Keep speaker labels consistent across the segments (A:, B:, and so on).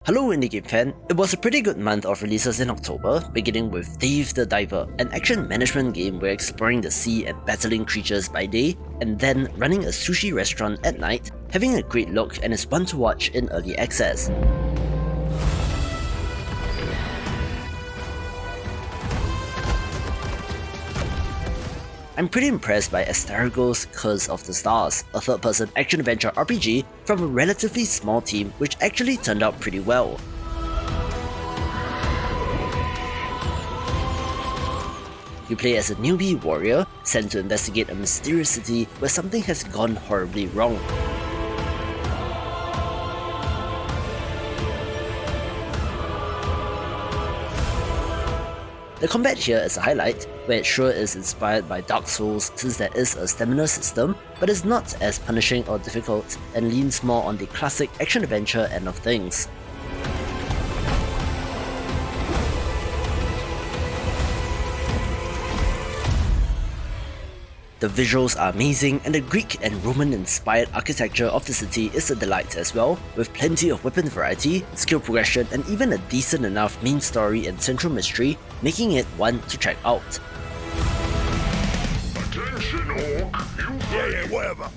A: Hello indie game fan, it was a pretty good month of releases in October, beginning with Dave the Diver, an action management game where exploring the sea and battling creatures by day, and then running a sushi restaurant at night, having a great look and is one to watch in early access. I'm pretty impressed by Asterigos' Curse of the Stars, a third-person action-adventure RPG from a relatively small team which actually turned out pretty well. You play as a newbie warrior sent to investigate a mysterious city where something has gone horribly wrong. The combat here is a highlight, where it sure is inspired by Dark Souls since there is a stamina system, but is not as punishing or difficult and leans more on the classic action-adventure end of things. The visuals are amazing and the Greek and Roman inspired architecture of the city is a delight as well, with plenty of weapon variety, skill progression and even a decent enough main story and central mystery, making it one to check out.
B: Attention, Orc! Whatever.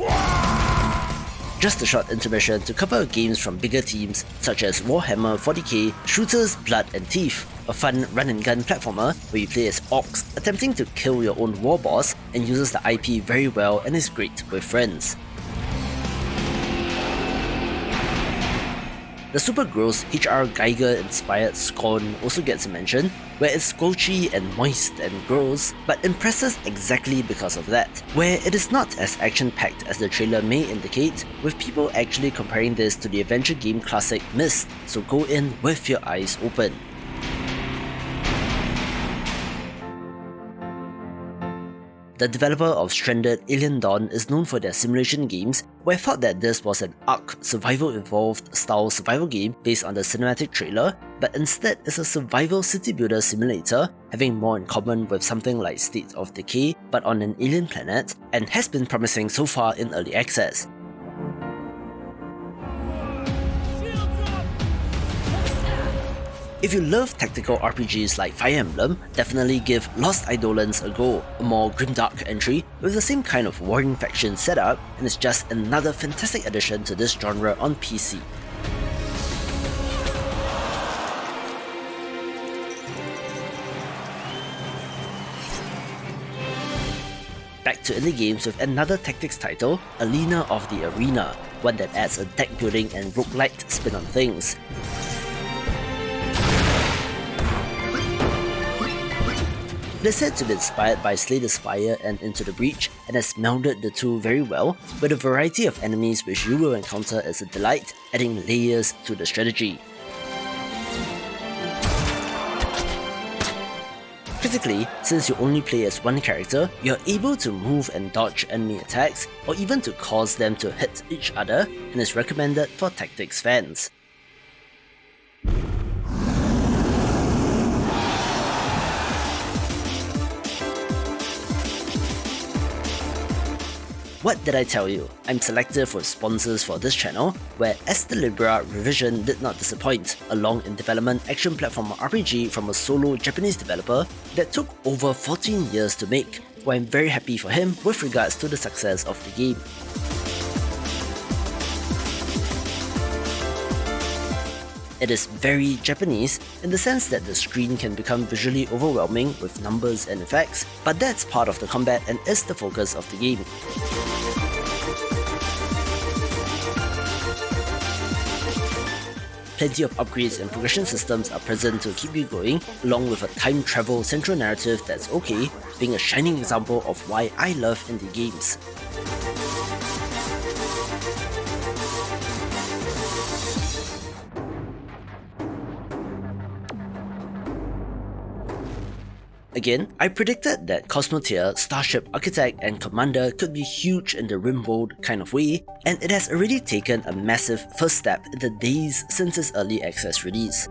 A: Just a short intermission to cover games from bigger teams such as Warhammer 40k, Shooters, Blood and Thief, a fun run-and-gun platformer where you play as orcs attempting to kill your own war boss and uses the IP very well and is great with friends. The super gross H.R. Geiger-inspired Scorn also gets a mention, where it's squelchy and moist and gross, but impresses exactly because of that, where it is not as action-packed as the trailer may indicate, with people actually comparing this to the adventure game classic Myst, so go in with your eyes open. The developer of Stranded Alien Dawn is known for their simulation games, where I thought that this was an ARK survival evolved style survival game based on the cinematic trailer, but instead is a survival city builder simulator, having more in common with something like State of Decay but on an alien planet, and has been promising so far in early access. If you love tactical RPGs like Fire Emblem, definitely give Lost Eidolons a go, a more grimdark entry with the same kind of warring faction setup, and it's just another fantastic addition to this genre on PC. Back to indie games with another tactics title, Alina of the Arena, one that adds a deck building and roguelite spin on things. It is said to be inspired by Slay the Spire and Into the Breach, and has melded the two very well, with a variety of enemies which you will encounter is a delight, adding layers to the strategy. Critically, since you only play as one character, you are able to move and dodge enemy attacks, or even to cause them to hit each other, and is recommended for tactics fans. What did I tell you? I'm selective with sponsors for this channel, where ASTLIBRA Revision did not disappoint, a long-in-development action platformer RPG from a solo Japanese developer that took over 14 years to make, where I'm very happy for him with regards to the success of the game. It is very Japanese in the sense that the screen can become visually overwhelming with numbers and effects, but that's part of the combat and is the focus of the game. Plenty of upgrades and progression systems are present to keep you going, along with a time travel central narrative that's okay, being a shining example of why I love indie games. Again, I predicted that Cosmoteer, Starship, Architect and Commander could be huge in the Rimworld kind of way, and it has already taken a massive first step in the days since its early access release.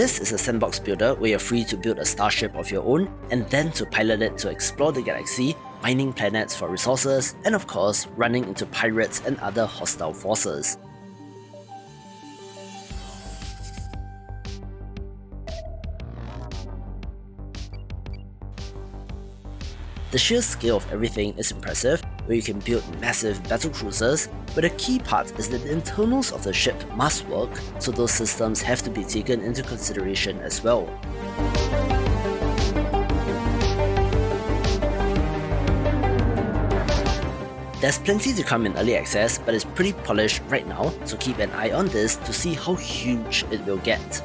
A: This is a sandbox builder where you're free to build a starship of your own and then to pilot it to explore the galaxy, mining planets for resources, and of course, running into pirates and other hostile forces. The sheer scale of everything is impressive, where you can build massive battle cruisers, but the key part is that the internals of the ship must work, so those systems have to be taken into consideration as well. There's plenty to come in early access, but it's pretty polished right now, so keep an eye on this to see how huge it will get.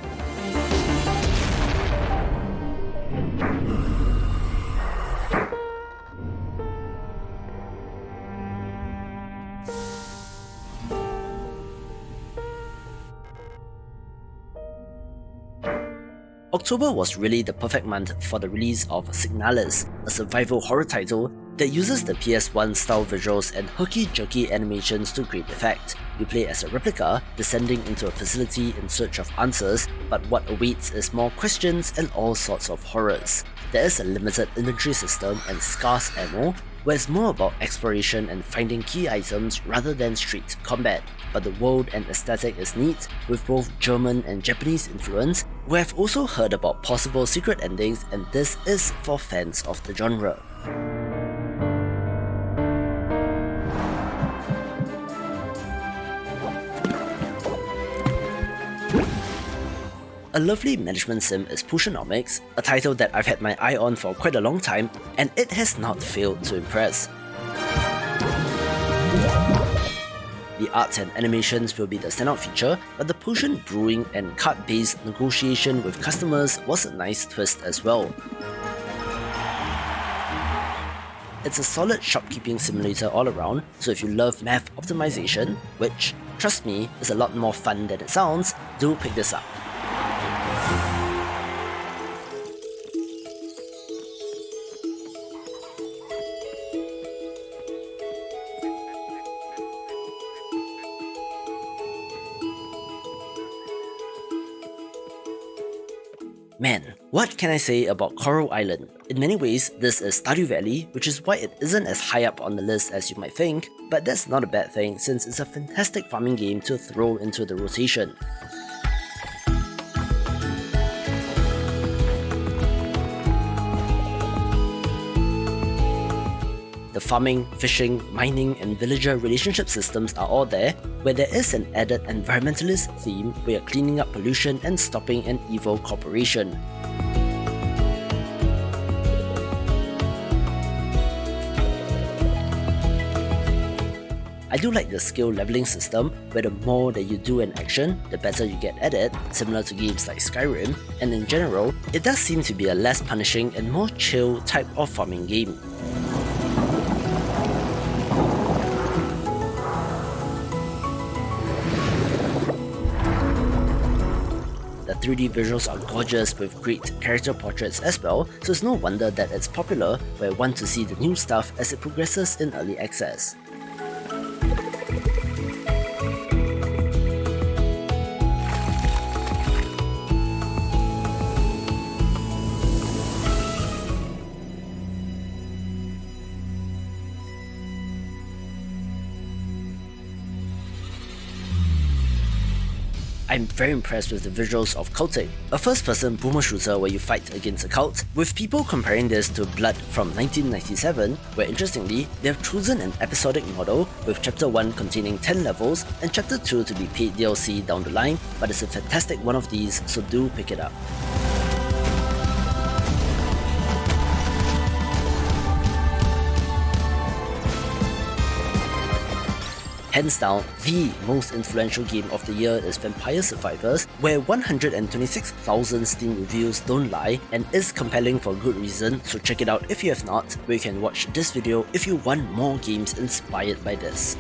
A: October was really the perfect month for the release of SIGNALIS, a survival horror title that uses the PS1 style visuals and herky-jerky animations to great effect. You play as a replica, descending into a facility in search of answers, but what awaits is more questions and all sorts of horrors. There is a limited inventory system and scarce ammo, where it's more about exploration and finding key items rather than street combat. But the world and aesthetic is neat, with both German and Japanese influence. We have also heard about possible secret endings, and this is for fans of the genre. A lovely management sim is Potionomics, a title that I've had my eye on for quite a long time, and it has not failed to impress. The arts and animations will be the standout feature, but the potion brewing and card-based negotiation with customers was a nice twist as well. It's a solid shopkeeping simulator all around, so if you love math optimization, which, trust me, is a lot more fun than it sounds, do pick this up. Man, what can I say about Coral Island? In many ways, this is Stardew Valley, which is why it isn't as high up on the list as you might think, but that's not a bad thing since it's a fantastic farming game to throw into the rotation. The farming, fishing, mining, and villager relationship systems are all there, where there is an added environmentalist theme where you're cleaning up pollution and stopping an evil corporation. I do like the skill leveling system, where the more that you do an action, the better you get at it, similar to games like Skyrim, and in general, it does seem to be a less punishing and more chill type of farming game. The 3D visuals are gorgeous with great character portraits as well, so it's no wonder that it's popular, where I want to see the new stuff as it progresses in early access. I'm very impressed with the visuals of Cultic, a first-person boomer shooter where you fight against a cult, with people comparing this to Blood from 1997, where interestingly, they have chosen an episodic model, with Chapter 1 containing 10 levels and Chapter 2 to be paid DLC down the line, but it's a fantastic one of these, so do pick it up. Hands down, the most influential game of the year is Vampire Survivors, where 126,000 Steam reviews don't lie and is compelling for good reason, so check it out if you have not, where you can watch this video if you want more games inspired by this.